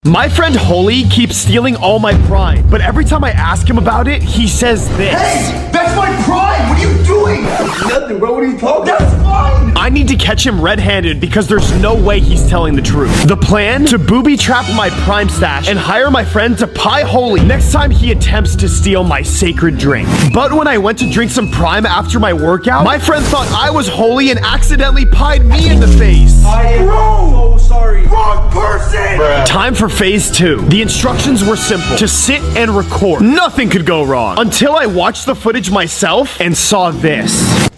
My friend Holy keeps stealing all my Prime, but every time I ask him about it, he says this. Hey, that's my Prime! What are you doing? Nothing, bro. What are you talking about? That's mine! I need to catch him red-handed because there's no way he's telling the truth. The plan? To booby-trap my Prime stash and hire my friend to pie Holy next time he attempts to steal my sacred drink. But when I went to drink some Prime after my workout, my friend thought I was Holy and accidentally pied me in the face. I am so sorry. Wrong person! Bruh. Time for phase 2. The instructions were simple. To sit and record. Nothing could go wrong. Until I watched the footage myself and saw this.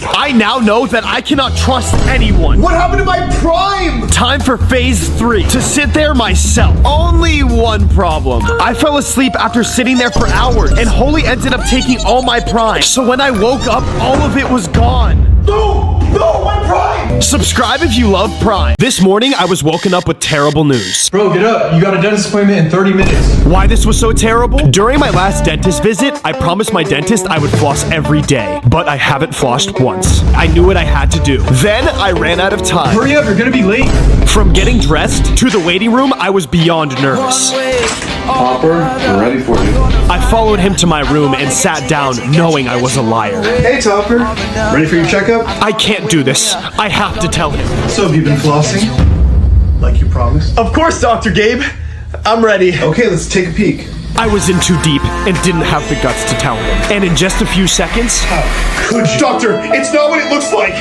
I now know that I cannot trust anyone. What happened to my Prime? Time for phase 3. To sit there myself. Only one problem. I fell asleep after sitting there for hours, and Holy ended up taking all my Prime. So when I woke up, all of it was gone. No, my Prime! Subscribe if you love Prime. This morning, I was woken up with terrible news. Bro, get up. You got a dentist appointment in 30 minutes. Why this was so terrible? During my last dentist visit, I promised my dentist I would floss every day, but I haven't flossed once. I knew what I had to do. Then I ran out of time. Hurry up, you're gonna be late. From getting dressed to the waiting room, I was beyond nervous. Hopper, we're ready for you. I followed him to my room and sat down knowing I was a liar. Hey, Topper. Ready for your checkup? I can't do this. I have to tell him. So, have you been flossing? Like you promised? Of course, Dr. Gabe. I'm ready. Okay, let's take a peek. I was in too deep and didn't have the guts to tell him. And in just a few seconds... Doctor, it's not what it looks like.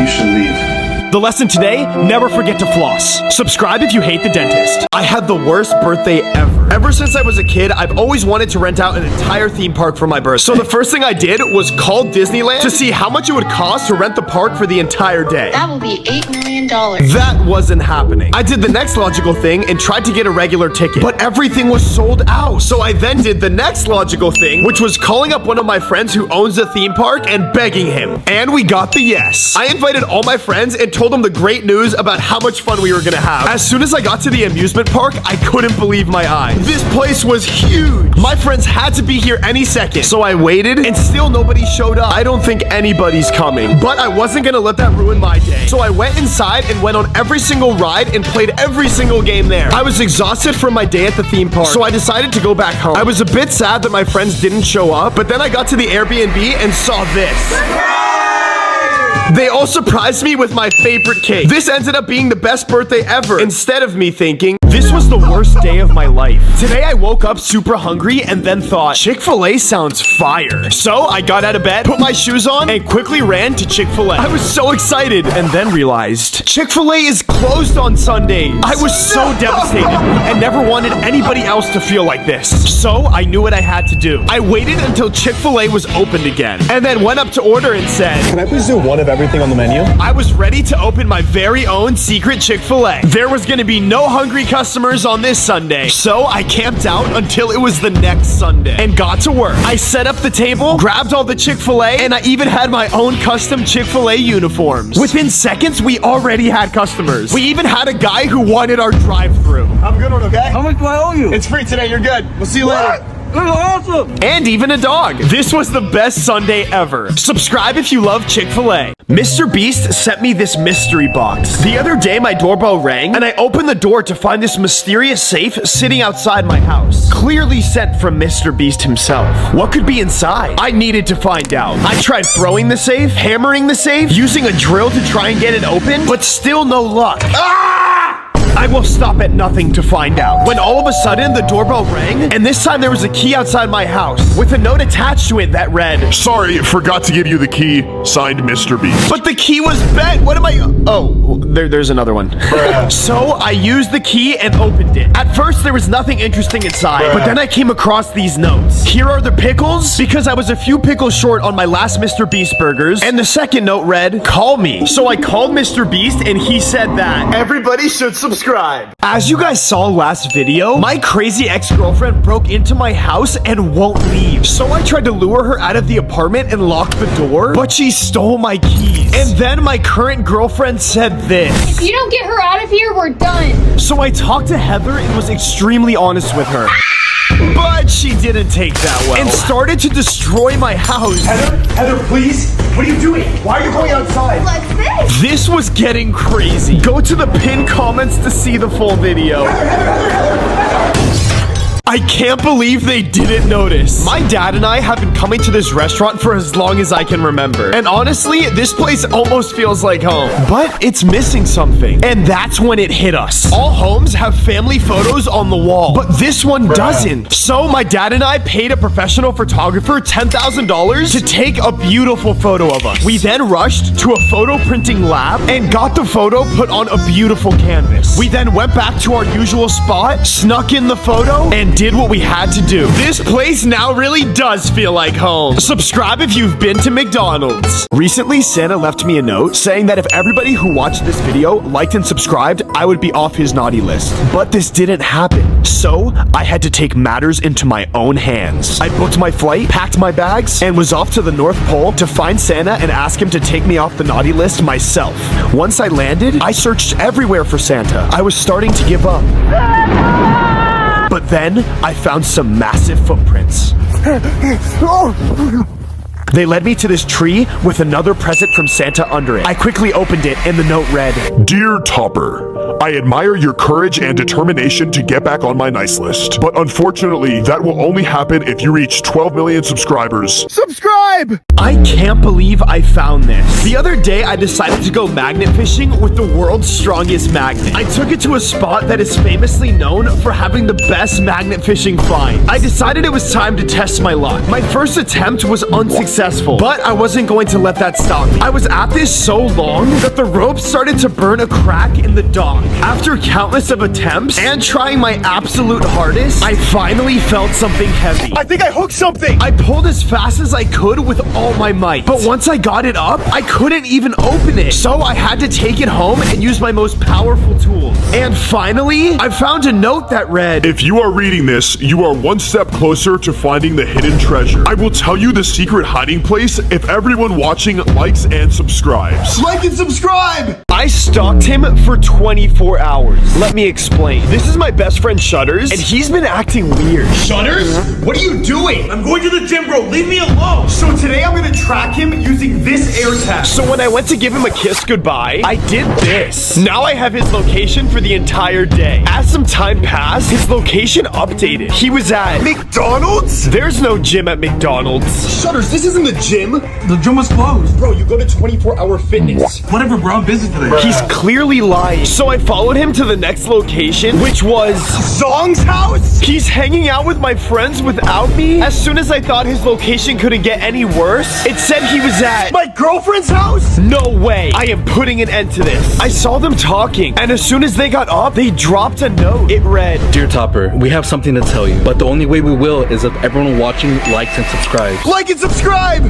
You should leave. The lesson today, never forget to floss. Subscribe if you hate the dentist. I had the worst birthday ever. Ever since I was a kid, I've always wanted to rent out an entire theme park for my birthday. So the first thing I did was call Disneyland to see how much it would cost to rent the park for the entire day. That will be $8 million. That wasn't happening. I did the next logical thing and tried to get a regular ticket, but everything was sold out. So I then did the next logical thing, which was calling up one of my friends who owns a theme park and begging him. And we got the yes. I invited all my friends and told them the great news about how much fun we were gonna have. As soon as I got to the amusement park, I couldn't believe my eyes. This place was huge. My friends had to be here any second. So I waited and still nobody showed up. I don't think anybody's coming, but I wasn't gonna let that ruin my day. So I went inside and went on every single ride and played every single game there. I was exhausted from my day at the theme park, so I decided to go back home. I was a bit sad that my friends didn't show up, but then I got to the Airbnb and saw this. They all surprised me with my favorite cake. This ended up being the best birthday ever. Instead of me thinking, this was the worst day of my life. Today I woke up super hungry and then thought, Chick-fil-A sounds fire. So I got out of bed, put my shoes on, and quickly ran to Chick-fil-A. I was so excited and then realized Chick-fil-A is closed on Sundays. I was so devastated and never wanted anybody else to feel like this. So I knew what I had to do. I waited until Chick-fil-A was opened again and then went up to order and said, "Can I please do one of everything on the menu?" I was ready to open my very own secret Chick-fil-A. There was gonna be no hungry customers on this Sunday, so I camped out until it was the next Sunday and got to work. I set up the table, grabbed all the Chick-fil-A, and I even had my own custom Chick-fil-A uniforms. Within seconds, we already had customers. We even had a guy who wanted our drive-thru. Have a good one, okay? How much do I owe you? It's free today. You're good. We'll see you later. Awesome. And even a dog. This was the best Sunday ever. Subscribe if you love Chick-fil-A. Mr. Beast sent me this mystery box. The other day, my doorbell rang, and I opened the door to find this mysterious safe sitting outside my house. Clearly sent from Mr. Beast himself. What could be inside? I needed to find out. I tried throwing the safe, hammering the safe, using a drill to try and get it open, but still no luck. I will stop at nothing to find out. When all of a sudden, the doorbell rang, and this time there was a key outside my house with a note attached to it that read, "Sorry, forgot to give you the key. Signed, Mr. Beast." but the key was bent. What am I? Oh, there's another one. So I used the key and opened it. At first, there was nothing interesting inside, but then I came across these notes. Here are the pickles, because I was a few pickles short on my last Mr. Beast burgers. And the second note read, "Call me." So I called Mr. Beast, and he said that everybody should subscribe. As you guys saw last video, my crazy ex-girlfriend broke into my house and won't leave. So I tried to lure her out of the apartment and lock the door, but she stole my keys. And then my current girlfriend said this. If you don't get her out of here, we're done. So I talked to Heather and was extremely honest with her. But bet she didn't take that well. And started to destroy my house. Heather, please. What are you doing? Why are you going outside? What's this? This was getting crazy. Go to the pinned comments to see the full video. I can't believe they didn't notice. My dad and I have been coming to this restaurant for as long as I can remember. And honestly, this place almost feels like home. But it's missing something. And that's when it hit us. All homes have family photos on the wall, but this one doesn't. So my dad and I paid a professional photographer $10,000 to take a beautiful photo of us. We then rushed to a photo printing lab and got the photo put on a beautiful canvas. We then went back to our usual spot, snuck in the photo, and did what we had to do. This place now really does feel like home. Subscribe if you've been to McDonald's. Recently, Santa left me a note saying that if everybody who watched this video liked and subscribed, I would be off his naughty list. But this didn't happen. So I had to take matters into my own hands. I booked my flight, packed my bags, and was off to the North Pole to find Santa and ask him to take me off the naughty list myself. Once I landed, I searched everywhere for Santa. I was starting to give up. But then, I found some massive footprints. They led me to this tree with another present from Santa under it. I quickly opened it and the note read, Dear Topper, I admire your courage and determination to get back on my nice list. But unfortunately, that will only happen if you reach 12 million subscribers. Subscribe! I can't believe I found this. The other day, I decided to go magnet fishing with the world's strongest magnet. I took it to a spot that is famously known for having the best magnet fishing find. I decided it was time to test my luck. My first attempt was unsuccessful, but I wasn't going to let that stop me. I was at this so long that the rope started to burn a crack in the dock. After countless of attempts and trying my absolute hardest, I finally felt something heavy. I think I hooked something. I pulled as fast as I could with all my might. But once I got it up, I couldn't even open it. So I had to take it home and use my most powerful tool. And finally, I found a note that read, If you are reading this, you are one step closer to finding the hidden treasure. I will tell you the secret hiding place if everyone watching likes and subscribes. Like and subscribe. I stalked him for 24 hours. Let me explain. This is my best friend Shutters, and he's been acting weird. Shutters? What are you doing? I'm going to the gym, bro. Leave me alone. So today I'm going to track him using this AirTag. So when I went to give him a kiss goodbye, I did this. Now I have his location for the entire day. As some time passed, his location updated. He was at McDonald's? There's no gym at McDonald's. Shutters, this isn't the gym. The gym was closed. Bro, you go to 24-hour fitness. Whatever, bro. I'm busy today. He's clearly lying. So I followed him to the next location, which was Zong's house? He's hanging out with my friends without me. As soon as I thought his location couldn't get any worse, it said he was at My girlfriend's house? No way. I am putting an end to this. I saw them talking, and as soon as they got up, they dropped a note. It read, Dear Topper, we have something to tell you, but the only way we will is if everyone watching likes and subscribes. Like and subscribe.